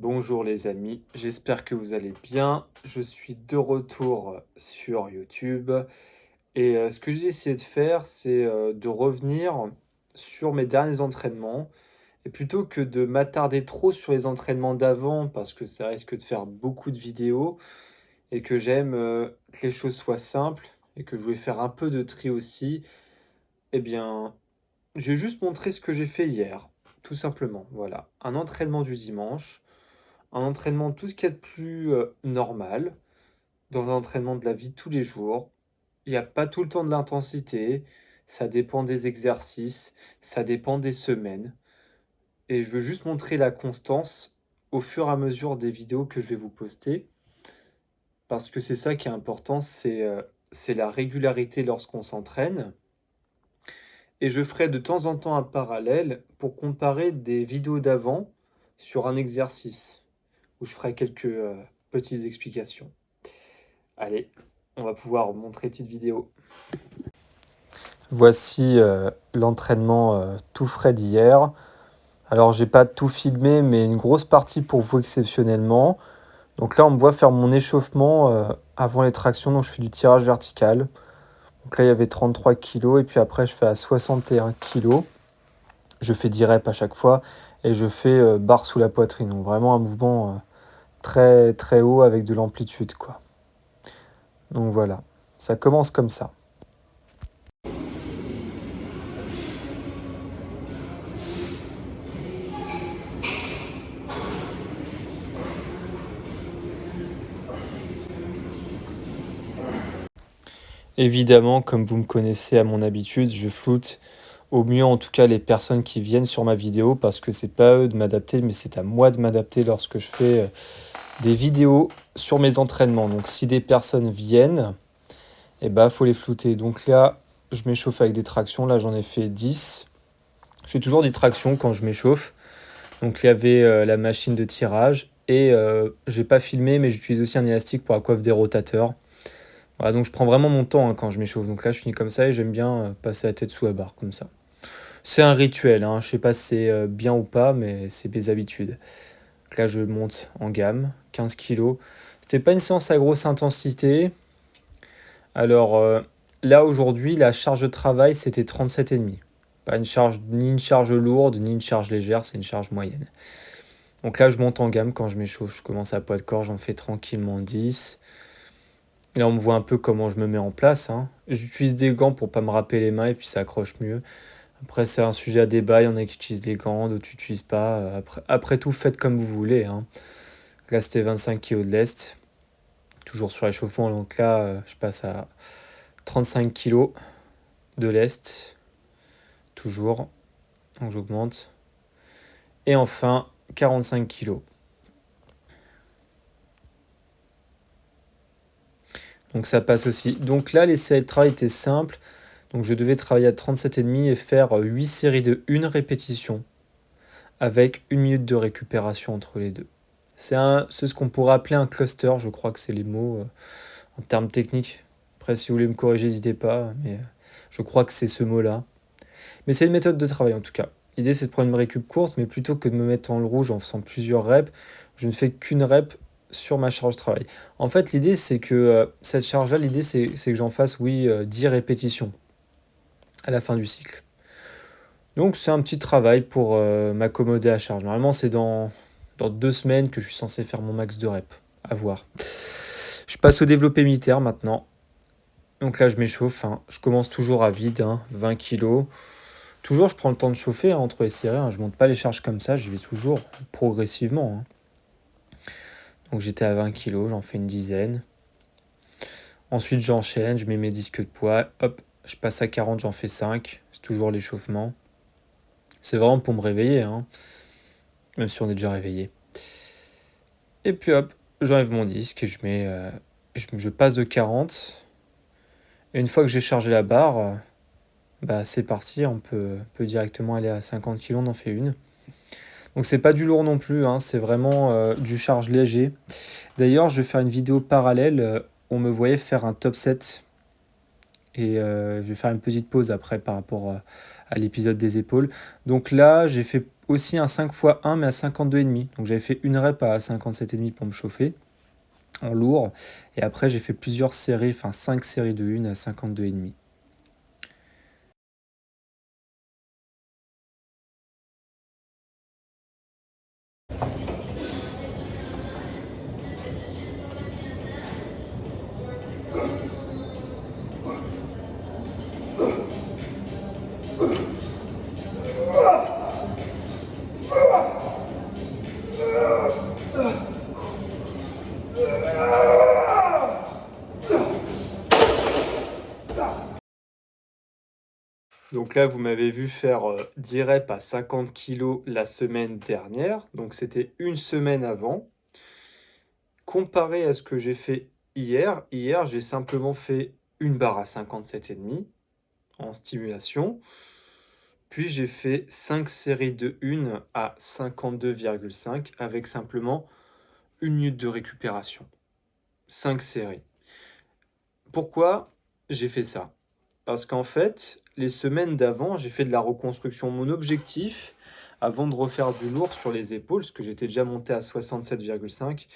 Bonjour les amis, j'espère que vous allez bien. Je suis de retour sur YouTube et ce que j'ai essayé de faire, c'est de revenir sur mes derniers entraînements et plutôt que de m'attarder trop sur les entraînements d'avant parce que ça risque de faire beaucoup de vidéos et que j'aime que les choses soient simples et que je voulais faire un peu de tri aussi, eh bien, je vais juste montrer ce que j'ai fait hier, tout simplement. Voilà, un entraînement du dimanche. Un entraînement, tout ce qu'il y a de plus, normal, dans un entraînement de la vie de tous les jours. Il y a pas tout le temps de l'intensité, ça dépend des exercices, ça dépend des semaines et je veux juste montrer la constance au fur et à mesure des vidéos que je vais vous poster. Parce que c'est ça qui est important, c'est la régularité lorsqu'on s'entraîne et je ferai de temps en temps un parallèle pour comparer des vidéos d'avant sur un exercice où je ferai quelques, petites explications. Allez, on va pouvoir montrer une petite vidéo. Voici l'entraînement tout frais d'hier. Alors j'ai pas tout filmé, mais une grosse partie pour vous exceptionnellement. Donc là, on me voit faire mon échauffement avant les tractions, donc je fais du tirage vertical. Donc là, il y avait 33 kg et puis après, je fais à 61 kg. Je fais 10 reps à chaque fois et je fais barre sous la poitrine. Donc vraiment un mouvement très très haut avec de l'amplitude, quoi. Donc voilà, ça commence comme ça. Évidemment, comme vous me connaissez à mon habitude, je floute au mieux en tout cas les personnes qui viennent sur ma vidéo parce que c'est pas à eux de m'adapter, mais c'est à moi de m'adapter lorsque je fais des vidéos sur mes entraînements. Donc si des personnes viennent, eh ben, faut les flouter. Donc là, je m'échauffe avec des tractions. Là, j'en ai fait 10. Je fais toujours des tractions quand je m'échauffe. Donc il y avait la machine de tirage et j'ai pas filmé, mais j'utilise aussi un élastique pour la coiffe des rotateurs. Voilà, donc je prends vraiment mon temps quand je m'échauffe. Donc là, je finis comme ça et j'aime bien passer la tête sous la barre comme ça. C'est un rituel, hein. Je sais pas si c'est bien ou pas, mais c'est mes habitudes. Donc là, je monte en gamme, 15 kilos. C'était pas une séance à grosse intensité. Alors là, aujourd'hui, la charge de travail, c'était 37,5. Pas une charge, ni une charge lourde, ni une charge légère, c'est une charge moyenne. Donc là, je monte en gamme quand je m'échauffe. Je commence à poids de corps, j'en fais tranquillement 10. Là, on me voit un peu comment je me mets en place, hein. J'utilise des gants pour pas me râper les mains et puis ça accroche mieux. Après, c'est un sujet à débat. Il y en a qui utilisent des gants, d'autres qui n'utilisent pas. Après tout, faites comme vous voulez, hein. Là, c'était 25 kg de lest. Toujours sur l'échauffement. Donc là, je passe à 35 kg de lest. Toujours. Donc j'augmente. Et enfin, 45 kg. Donc ça passe aussi. Donc là, les séries de travail étaient simples. Donc je devais travailler à 37,5 et faire 8 séries de 1 répétition avec 1 minute de récupération entre les deux. C'est ce qu'on pourrait appeler un cluster, je crois que c'est les mots en termes techniques. Après, si vous voulez me corriger, n'hésitez pas, mais je crois que c'est ce mot-là. Mais c'est une méthode de travail en tout cas. L'idée, c'est de prendre une récup courte, mais plutôt que de me mettre en le rouge en faisant plusieurs reps, je ne fais qu'une rep sur ma charge de travail. En fait, l'idée, c'est que cette charge-là, l'idée, c'est que j'en fasse, oui, 10 répétitions à la fin du cycle. Donc, c'est un petit travail pour m'accommoder à la charge. Normalement, c'est dans 2 semaines que je suis censé faire mon max de reps. À voir. Je passe au développé militaire maintenant. Donc là, je m'échauffe, hein. Je commence toujours à vide, hein, 20 kg. Toujours, je prends le temps de chauffer hein, entre les séries. Hein. Je monte pas les charges comme ça, je vais toujours progressivement, hein. Donc j'étais à 20 kg, j'en fais une dizaine. Ensuite, j'enchaîne, je mets mes disques de poids. Hop, je passe à 40, j'en fais 5. C'est toujours l'échauffement. C'est vraiment pour me réveiller, hein, même si on est déjà réveillé. Et puis hop, j'enlève mon disque et je passe de 40. Et une fois que j'ai chargé la barre, bah c'est parti, on peut directement aller à 50 kg, on en fait une. Donc c'est pas du lourd non plus, hein, c'est vraiment du charge léger. D'ailleurs, je vais faire une vidéo parallèle, on me voyait faire un top 7. Et je vais faire une petite pause après par rapport à l'épisode des épaules. Donc là, j'ai fait aussi un 5 x 1 mais à 52,5. Donc j'avais fait une rep à 57,5 pour me chauffer en lourd. Et après j'ai fait plusieurs séries, enfin 5 séries de 1 à 52,5. Donc là, vous m'avez vu faire 10 reps à 50 kg la semaine dernière. Donc c'était une semaine avant. Comparé à ce que j'ai fait hier, j'ai simplement fait une barre à 57,5 en stimulation. Puis j'ai fait 5 séries de 1 à 52,5 avec simplement 1 minute de récupération. 5 séries. Pourquoi j'ai fait ça? Parce qu'en fait, les semaines d'avant, j'ai fait de la reconstruction. Mon objectif, avant de refaire du lourd sur les épaules, parce que j'étais déjà monté à 67,5,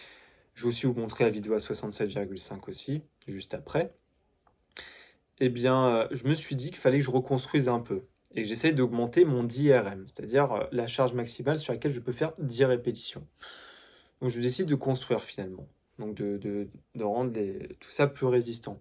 je vais aussi vous montrer la vidéo à 67,5 aussi, juste après. Eh bien, je me suis dit qu'il fallait que je reconstruise un peu et que j'essaye d'augmenter mon 10 RM, c'est-à-dire la charge maximale sur laquelle je peux faire 10 répétitions. Donc je décide de construire finalement, donc de rendre tout ça plus résistant.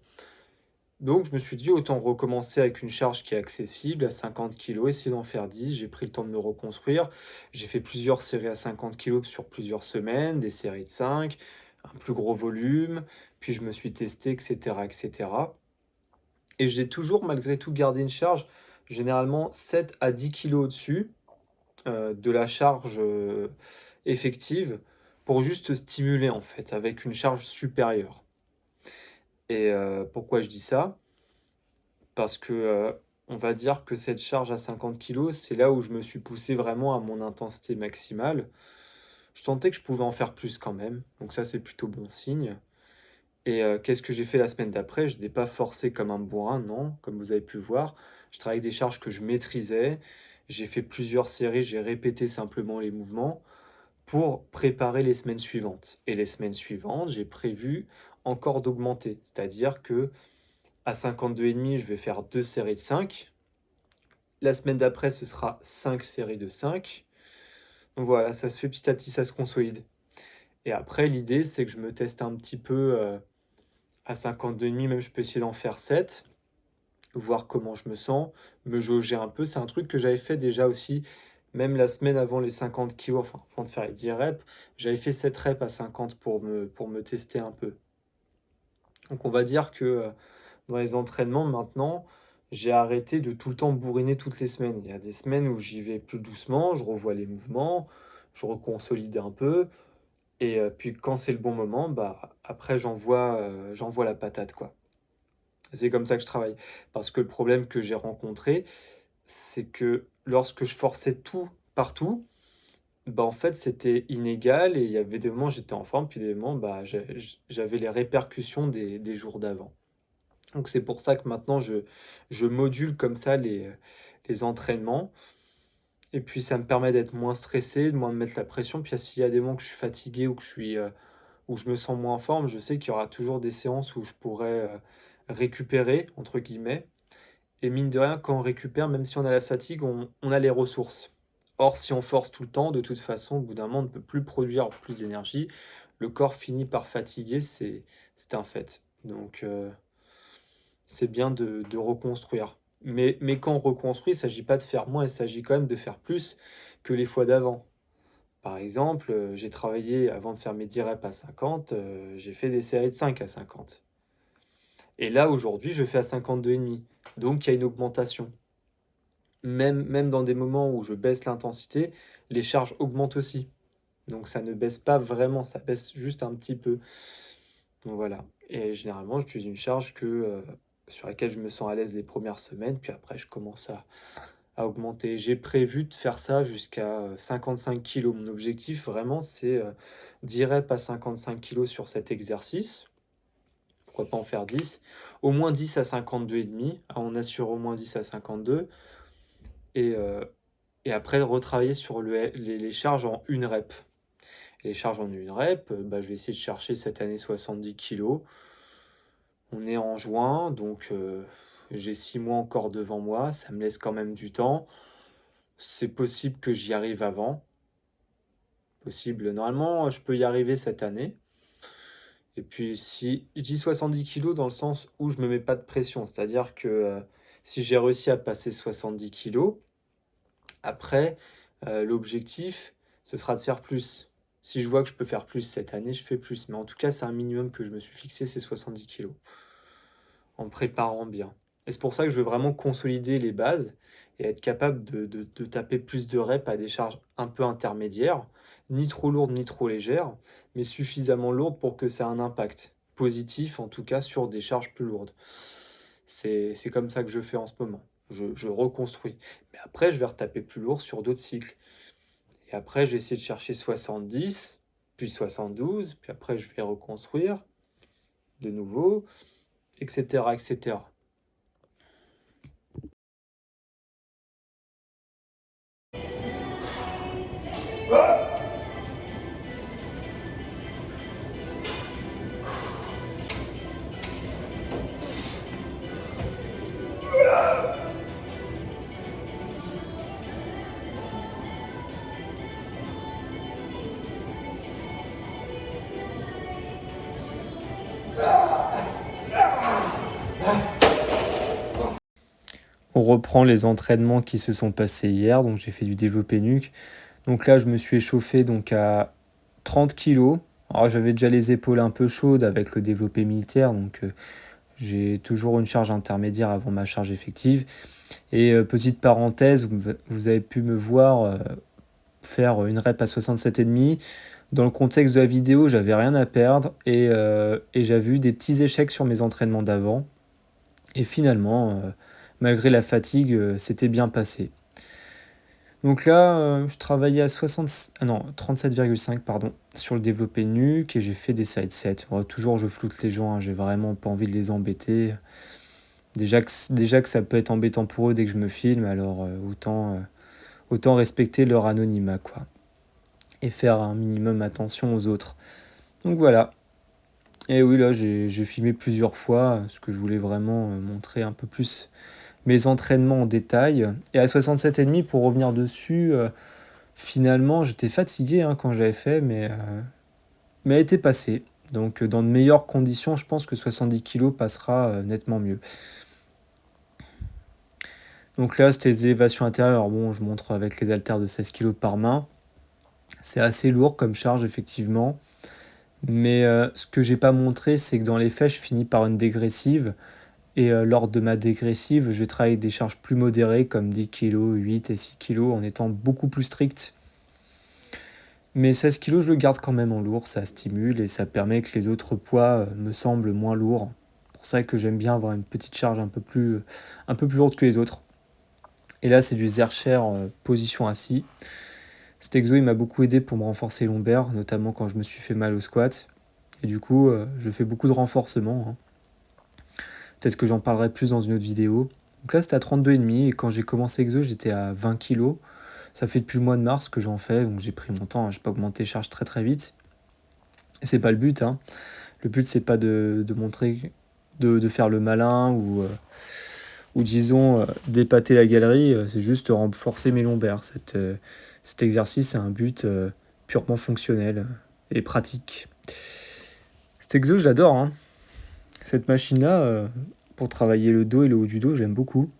Donc je me suis dit autant recommencer avec une charge qui est accessible à 50 kg, essayer d'en faire 10. J'ai pris le temps de me reconstruire. J'ai fait plusieurs séries à 50 kg sur plusieurs semaines, des séries de 5, un plus gros volume, puis je me suis testé, etc., etc. Et j'ai toujours malgré tout gardé une charge généralement 7 à 10 kg au-dessus de la charge effective pour juste stimuler en fait avec une charge supérieure. Et pourquoi je dis ça? Parce que, on va dire que cette charge à 50 kilos, c'est là où je me suis poussé vraiment à mon intensité maximale. Je sentais que je pouvais en faire plus quand même, donc ça, c'est plutôt bon signe. Et qu'est-ce que j'ai fait la semaine d'après? Je n'ai pas forcé comme un bourrin, non, comme vous avez pu voir. Je travaillais avec des charges que je maîtrisais. J'ai fait plusieurs séries, j'ai répété simplement les mouvements pour préparer les semaines suivantes. Et les semaines suivantes, j'ai prévu encore d'augmenter. C'est-à-dire que à 52,5, je vais faire 2 séries de 5. La semaine d'après, ce sera 5 séries de 5. Donc voilà, ça se fait petit à petit, ça se consolide. Et après, l'idée, c'est que je me teste un petit peu à 52,5, même je peux essayer d'en faire 7, voir comment je me sens, me jauger un peu. C'est un truc que j'avais fait déjà aussi, même la semaine avant les 50 kilos, enfin avant de faire les 10 reps, j'avais fait 7 reps à 50 pour me tester un peu. Donc on va dire que dans les entraînements maintenant, j'ai arrêté de tout le temps bourriner toutes les semaines. Il y a des semaines où j'y vais plus doucement, je revois les mouvements, je reconsolide un peu et puis quand c'est le bon moment, bah, après j'envoie la patate, quoi. C'est comme ça que je travaille. Parce que le problème que j'ai rencontré, c'est que lorsque je forçais tout partout, bah, en fait, c'était inégal et il y avait des moments, j'étais en forme, puis des moments, bah, j'avais les répercussions des jours d'avant. Donc c'est pour ça que maintenant je module comme ça les entraînements et puis ça me permet d'être moins stressé, de moins me mettre la pression. Puis s'il y a des moments que je suis fatigué ou que où je me sens moins en forme, je sais qu'il y aura toujours des séances où je pourrais, «récupérer» entre guillemets et mine de rien, quand on récupère, même si on a la fatigue, on a les ressources. Or, si on force tout le temps, de toute façon, au bout d'un moment, on ne peut plus produire plus d'énergie. Le corps finit par fatiguer, c'est un fait. Donc c'est bien de reconstruire. Mais quand on reconstruit, il ne s'agit pas de faire moins, il s'agit quand même de faire plus que les fois d'avant. Par exemple, j'ai travaillé avant de faire mes 10 reps à 50, j'ai fait des séries de 5 à 50. Et là, aujourd'hui, je fais à 52,5. Donc il y a une augmentation. Même dans des moments où je baisse l'intensité, les charges augmentent aussi. Donc ça ne baisse pas vraiment, ça baisse juste un petit peu. Donc voilà. Et généralement, j'utilise une charge sur laquelle je me sens à l'aise les premières semaines, puis après, je commence à augmenter. J'ai prévu de faire ça jusqu'à 55 kilos. Mon objectif, vraiment, c'est 10 reps à 55 kilos sur cet exercice. Pourquoi pas en faire 10? Au moins 10 à 52,5. Ah, on assure au moins 10 à 52. Et et après retravailler sur les charges en une rep. Les charges en une rep, je vais essayer de chercher cette année 70 kilos. On est en juin, donc j'ai 6 mois encore devant moi, ça me laisse quand même du temps. C'est possible que j'y arrive avant. Possible, normalement, je peux y arriver cette année. Et puis si je dis 70 kilos dans le sens où je me mets pas de pression, c'est-à-dire que, si j'ai réussi à passer 70 kilos, après, l'objectif, ce sera de faire plus. Si je vois que je peux faire plus cette année, je fais plus. Mais en tout cas, c'est un minimum que je me suis fixé, c'est 70 kilos, en me préparant bien. Et c'est pour ça que je veux vraiment consolider les bases et être capable de taper plus de reps à des charges un peu intermédiaires, ni trop lourdes ni trop légères, mais suffisamment lourdes pour que ça ait un impact positif, en tout cas sur des charges plus lourdes. C'est comme ça que je fais en ce moment. Je reconstruis. Mais après, je vais retaper plus lourd sur d'autres cycles. Et après, je vais essayer de chercher 70, puis 72, puis après, je vais reconstruire de nouveau, etc., etc. On reprend les entraînements qui se sont passés hier, donc j'ai fait du développé nuque. Donc là, je me suis échauffé donc à 30 kilos. Alors j'avais déjà les épaules un peu chaudes avec le développé militaire, donc j'ai toujours une charge intermédiaire avant ma charge effective. Et petite parenthèse, vous avez pu me voir faire une rep à 67,5. Dans le contexte de la vidéo, j'avais rien à perdre et j'avais eu des petits échecs sur mes entraînements d'avant. Et finalement, malgré la fatigue, c'était bien passé. Donc là, je travaillais à 37,5 pardon, sur le développé nuque et j'ai fait des side sets. Bon, toujours, je floute les gens, hein, j'ai vraiment pas envie de les embêter. Déjà que ça peut être embêtant pour eux dès que je me filme, alors autant respecter leur anonymat, quoi. Et faire un minimum attention aux autres. Donc voilà. Et oui, là, j'ai filmé plusieurs fois, parce que je voulais vraiment montrer un peu plus mes entraînements en détail. Et à 67,5, pour revenir dessus, finalement, j'étais fatigué hein, quand j'avais fait, mais elle était passée. Donc, dans de meilleures conditions, je pense que 70 kg passera nettement mieux. Donc là, c'était les élévations intérieures. Alors bon, je montre avec les haltères de 16 kg par main. C'est assez lourd comme charge, effectivement. Mais ce que j'ai pas montré, c'est que dans les faits, je finis par une dégressive. Et lors de ma dégressive, je vais travailler des charges plus modérées, comme 10 kg, 8 et 6 kg, en étant beaucoup plus strict. Mais 16 kg, je le garde quand même en lourd, ça stimule et ça permet que les autres poids me semblent moins lourds. C'est pour ça que j'aime bien avoir une petite charge un peu plus lourde que les autres. Et là, c'est du Zercher position assis. Cet exo, il m'a beaucoup aidé pour me renforcer les lombaires, notamment quand je me suis fait mal au squat. Et du coup, je fais beaucoup de renforcement. Hein. Peut-être que j'en parlerai plus dans une autre vidéo. Donc là, c'était à 32,5 et quand j'ai commencé exo, j'étais à 20 kg. Ça fait depuis le mois de mars que j'en fais, donc j'ai pris mon temps, hein. J'ai pas augmenté les charges très très vite. Et c'est pas le but, hein. Le but, c'est pas de montrer, de faire le malin ou disons, d'épater la galerie, c'est juste renforcer mes lombaires. Cet exercice a un but purement fonctionnel et pratique. Cet exo, je l'adore, hein. Cette machine-là, pour travailler le dos et le haut du dos, j'aime beaucoup.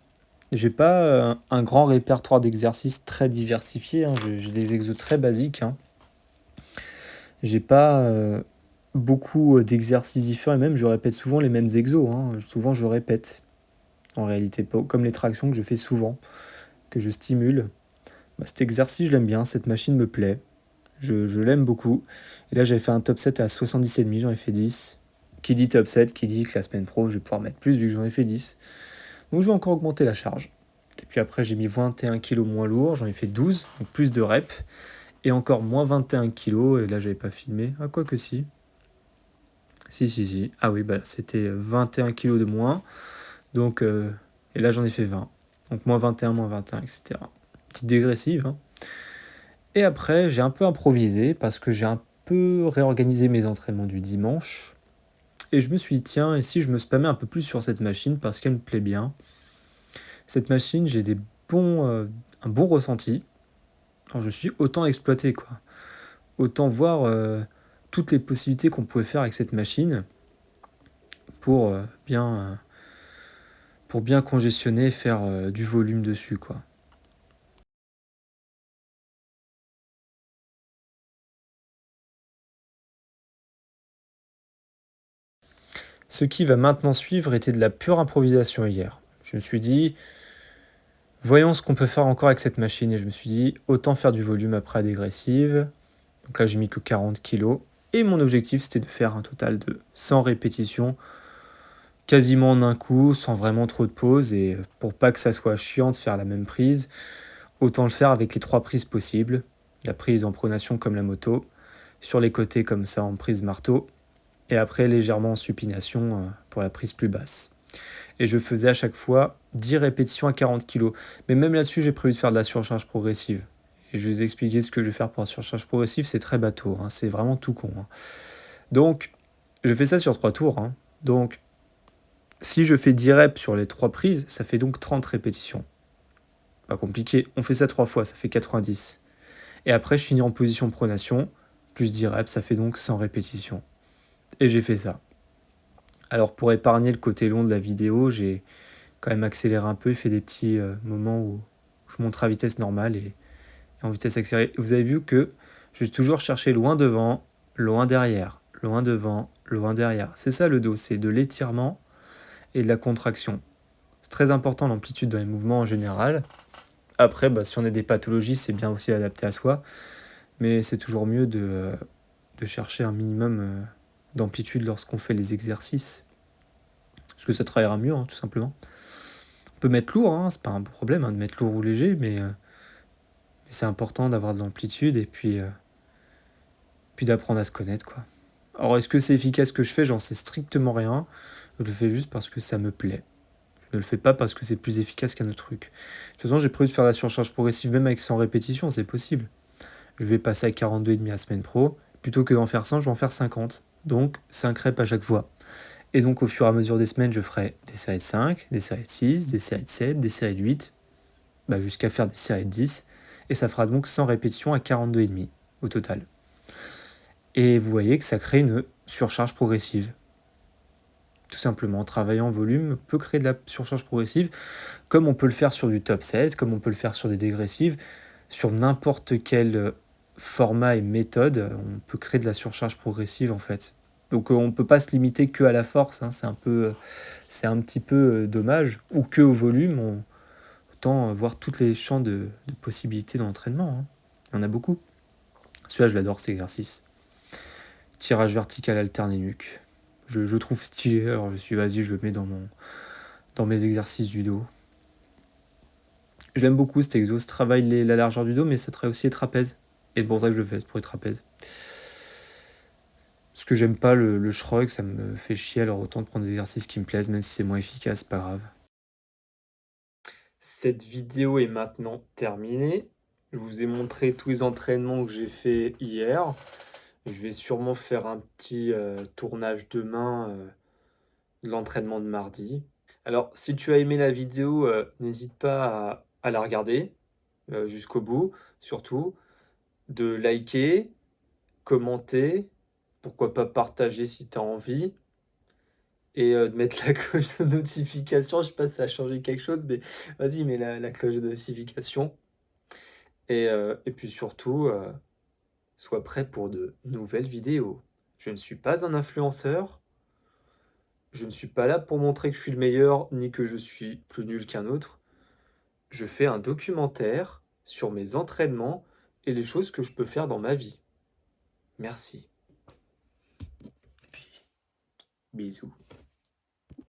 J'ai pas un grand répertoire d'exercices très diversifié, hein. J'ai des exos très basiques. Hein. J'ai pas beaucoup d'exercices différents et même je répète souvent les mêmes exos. Hein. Souvent je répète. En réalité, pas comme les tractions que je fais souvent, que je stimule. Cet exercice, je l'aime bien, cette machine me plaît. Je l'aime beaucoup. Et là, j'avais fait un top 7 à 77,5, j'en ai fait 10. Qui dit top 7, qui dit que la semaine pro, je vais pouvoir mettre plus vu que j'en ai fait 10. Donc je vais encore augmenter la charge. Et puis après, j'ai mis 21 kg moins lourd, j'en ai fait 12, donc plus de reps. Et encore moins 21 kg, et là, j'avais pas filmé. Ah, quoi que si. Si. Ah oui, c'était 21 kg de moins. Donc, et là, j'en ai fait 20. Donc moins 21, etc. petite dégressive, hein. Et après, j'ai un peu improvisé parce que j'ai un peu réorganisé mes entraînements du dimanche. Et je me suis dit, tiens, et si je me spammais un peu plus sur cette machine parce qu'elle me plaît bien. Cette machine, j'ai un bon ressenti. Alors je me suis dit, autant exploiter, quoi. Autant voir toutes les possibilités qu'on pouvait faire avec cette machine pour, euh, bien, euh, pour bien congestionner et faire du volume dessus, quoi. Ce qui va maintenant suivre était de la pure improvisation hier. Je me suis dit, voyons ce qu'on peut faire encore avec cette machine. Et je me suis dit, autant faire du volume après la dégressive. Donc là, j'ai mis que 40 kilos. Et mon objectif, c'était de faire un total de 100 répétitions, quasiment en un coup, sans vraiment trop de pauses. Et pour pas que ça soit chiant de faire la même prise, autant le faire avec les 3 prises possibles. La prise en pronation comme la moto, sur les côtés comme ça en prise marteau, et après légèrement en supination pour la prise plus basse. Et je faisais à chaque fois 10 répétitions à 40 kg. Mais même là-dessus, j'ai prévu de faire de la surcharge progressive. Et je vais vous expliquer ce que je vais faire pour la surcharge progressive, c'est très bateau, hein, c'est vraiment tout con, hein. Donc, je fais ça sur 3 tours, hein. Donc, si je fais 10 reps sur les 3 prises, ça fait donc 30 répétitions. Pas compliqué, on fait ça 3 fois, ça fait 90. Et après, je finis en position pronation, plus 10 reps, ça fait donc 100 répétitions. Et j'ai fait ça. Alors, pour épargner le côté long de la vidéo, j'ai quand même accéléré un peu et fait des petits moments où je montre à vitesse normale et en vitesse accélérée. Vous avez vu que je vais toujours chercher loin devant, loin derrière, loin devant, loin derrière. C'est ça le dos, c'est de l'étirement et de la contraction. C'est très important l'amplitude dans les mouvements en général. Après, si on a des pathologies, c'est bien aussi adapté à soi, mais c'est toujours mieux de chercher un minimum d'amplitude lorsqu'on fait les exercices. Parce que ça travaillera mieux, hein, tout simplement. On peut mettre lourd, hein, c'est pas un problème, hein, de mettre lourd ou léger, mais c'est important d'avoir de l'amplitude et puis d'apprendre à se connaître, quoi. Alors, est-ce que c'est efficace ce que je fais? J'en sais strictement rien. Je le fais juste parce que ça me plaît. Je ne le fais pas parce que c'est plus efficace qu'un autre truc. De toute façon, j'ai prévu de faire la surcharge progressive même avec 100 répétitions, c'est possible. Je vais passer à 42,5 à semaine pro. Plutôt que d'en faire 100, je vais en faire 50. Donc, 5 reps à chaque fois. Et donc, au fur et à mesure des semaines, je ferai des séries de 5, des séries de 6, des séries de 7, des séries de 8, jusqu'à faire des séries de 10. Et ça fera donc 100 répétitions à 42,5 au total. Et vous voyez que ça crée une surcharge progressive. Tout simplement, en travaillant en volume, on peut créer de la surcharge progressive, comme on peut le faire sur du top 16, comme on peut le faire sur des dégressives, sur n'importe quel format et méthode, on peut créer de la surcharge progressive en fait. Donc on ne peut pas se limiter que à la force, hein, c'est un petit peu dommage, ou que au volume, autant voir toutes les champs de possibilités dans l'entraînement, hein. Il y en a beaucoup. Celui-là, je l'adore cet exercice. Tirage vertical alterné nuque. Je trouve stylé, alors vas-y, je le mets dans mes exercices du dos. Je l'aime beaucoup cet exo, ça travaille la largeur du dos, mais ça travaille aussi les trapèzes. Et c'est pour ça que je le fais, c'est pour les trapèzes. Parce que j'aime pas le shrug, ça me fait chier, alors autant de prendre des exercices qui me plaisent, même si c'est moins efficace, c'est pas grave. Cette vidéo est maintenant terminée. Je vous ai montré tous les entraînements que j'ai fait hier. Je vais sûrement faire un petit tournage demain de l'entraînement de mardi. Alors, si tu as aimé la vidéo, n'hésite pas à la regarder jusqu'au bout, surtout, de liker, commenter, pourquoi pas partager si tu as envie, et de mettre la cloche de notification. Je sais pas si ça a changé quelque chose, mais vas-y, mets la cloche de notification. Et puis surtout, sois prêt pour de nouvelles vidéos. Je ne suis pas un influenceur, je ne suis pas là pour montrer que je suis le meilleur, ni que je suis plus nul qu'un autre. Je fais un documentaire sur mes entraînements et les choses que je peux faire dans ma vie. Merci. Puis, bisous.